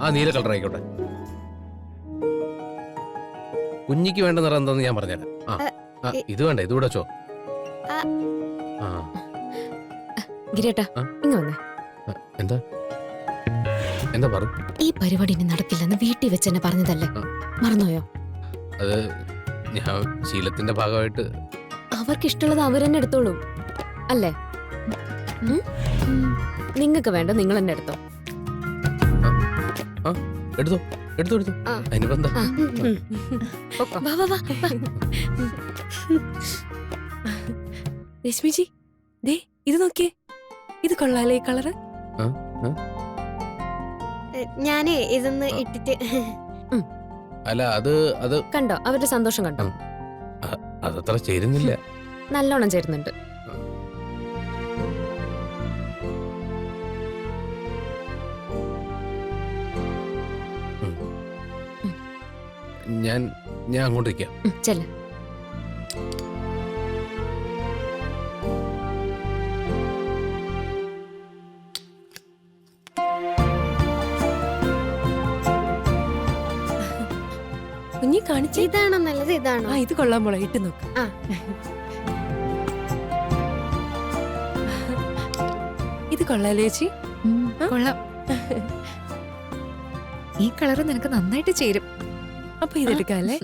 ആ നീല കളർ ആയിക്കോട്ടെ. കുഞ്ഞിക്ക് വേണ്ട നിറം എന്താന്ന് ഞാൻ പറഞ്ഞുതരാം. ഇത് വേണ്ട, ഇതുകൂടെ വെച്ചോ. ഗിരിയേട്ടാ ഇങ്ങ് വന്നേ. എന്താ എന്താ പറ? ഈ പരിപാടി ഇനി നടക്കില്ലെന്ന് വീട്ടിൽ വെച്ച് തന്നെ പറഞ്ഞതല്ലേ, മറന്നുപോയോ? അത് ഞാൻ ശീലത്തിന്റെ ഭാഗമായിട്ട്. അവർക്ക് ഇഷ്ടമുള്ളത് അവരെന്നെ എടുത്തോളൂ അല്ലേ? നിങ്ങൾക്ക് വേണ്ട നിങ്ങൾ തന്നെ എടുത്തോ. എടുത്തോ എടുത്തോ എടുത്തോ. അതിനിപ്പോ എന്താ? രശ്മിജി ദേ ഇത് നോക്കിയേ, ഇത് കൊള്ളാലേ ഈ കളറ്. ഞാനേ ഇതൊന്ന് ഇട്ടിട്ട്. അല്ല അത് കണ്ടോ അവരുടെ സന്തോഷം കണ്ടോ? അതത്ര ചേരുന്നില്ല. നല്ലോണം ചേരുന്നുണ്ട്. ഞാൻ അങ്ങോട്ടേക്കാം. ചെല്ല. കുഞ്ഞി കാണിച്ചേ. ഇതാണോ നല്ലത്? ഇതാണോ? ഇത് കൊള്ളാൻ മോളെ, ഇട്ട് നോക്ക്. ഇത് കൊള്ളാലേ ചേച്ചി? കൊള്ളാം. ഈ കളറ് നിനക്ക് നന്നായിട്ട് ചേരും. അപ്പൊ ഇതെടുക്കാല്ലേ?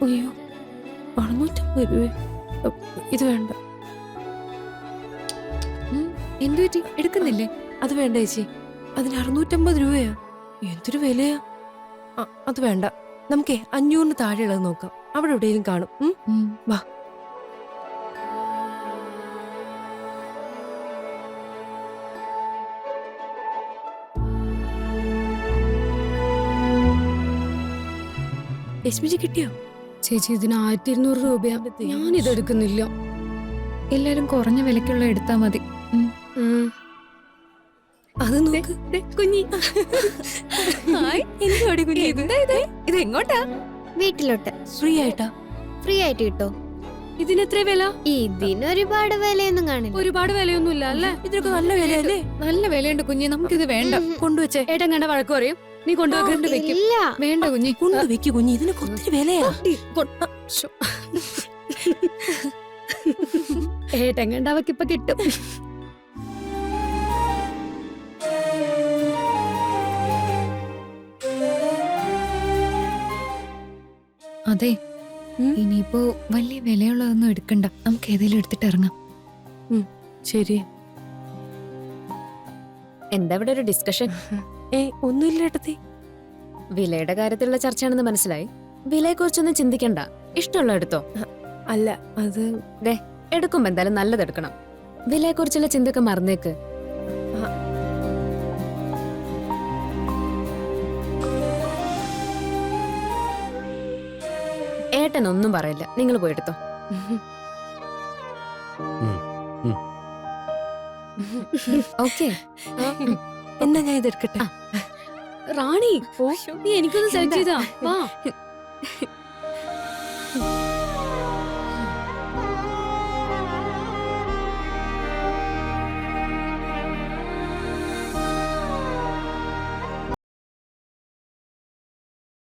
അയ്യോ 650 രൂപ. ഇത് വേണ്ട. എന്തു പറ്റി, എടുക്കുന്നില്ലേ? അത് വേണ്ട ചേച്ചി, അതിന് 650 രൂപയാ. എന്തൊരു വിലയാ. അത് വേണ്ട, നമുക്കേ 500 താഴെയുള്ളത് നോക്കാം. അവിടെ എവിടെയെങ്കിലും കാണും. വാ. രശ്മിജി കിട്ടിയോ? ചേച്ചി ഇതിന് 1200 രൂപയാ. ഞാൻ ഇതെടുക്കുന്നില്ല. എല്ലാരും കുറഞ്ഞ വിലക്കുള്ള എടുത്താ മതി. അത് നോക്ക് കുഞ്ഞി. എന്തോടി കുഞ്ഞി ഇത് എങ്ങോട്ടാ? വീട്ടിലോട്ട്. ഫ്രീ ആയിട്ടാ? ഫ്രീ ആയിട്ട് കിട്ടോ? ഇതിനെത്ര വില? ഇതിനൊരുപാട് വിലയൊന്നും കാണില്ല. ഒരുപാട് വിലയൊന്നും അല്ലേ? ഇതിനൊക്കെ നല്ല വിലയല്ലേ? നല്ല വിലയുണ്ട് കുഞ്ഞി, നമുക്കിത് വേണ്ട. കൊണ്ടുവച്ചേ. ഏട്ടൻ കണ്ട വഴക്ക് പറയും. നീ കൊണ്ടുവെക്കൊണ്ട് വെക്കും. വേണ്ട കുഞ്ഞി, കൊണ്ടുവെക്കു കുഞ്ഞി, ഇതിനൊക്കെ ഒത്തിരി വിലയാ. ഏട്ടൻ കണ്ട അവക്കിപ്പൊ കിട്ടും. അതെ, ഇനിയിപ്പോ വലിയ വിലയുള്ളതൊന്നും എടുക്കണ്ട. നമുക്ക് ഏതെങ്കിലും എടുത്തിട്ട് ഇറങ്ങാം. ശരി. എന്താ ഇവിടെ ഒരു ഡിസ്കഷൻ? ഒന്നുമില്ല ഏട്ടത്തി. വിലയുടെ കാര്യത്തിലുള്ള ചർച്ചയാണെന്ന് മനസ്സിലായി. വിലയെ കുറിച്ചൊന്നും ചിന്തിക്കണ്ട, ഇഷ്ടമുള്ള എടുത്തോ. അല്ല അത് എടുക്കുമ്പോ എന്തായാലും നല്ലത് എടുക്കണം. വിലയെ കുറിച്ചുള്ള ചിന്തയൊക്കെ മറന്നേക്ക്. ഏട്ടൻ ഒന്നും പറയില്ല, നിങ്ങൾ പോയെടുത്തോ. ഓക്കെ, എന്നാ ഞാൻ ഇതെടുക്കട്ടെ. റാണി, നീ എനിക്കൊന്ന് സെലക്ട് ചെയ്താ.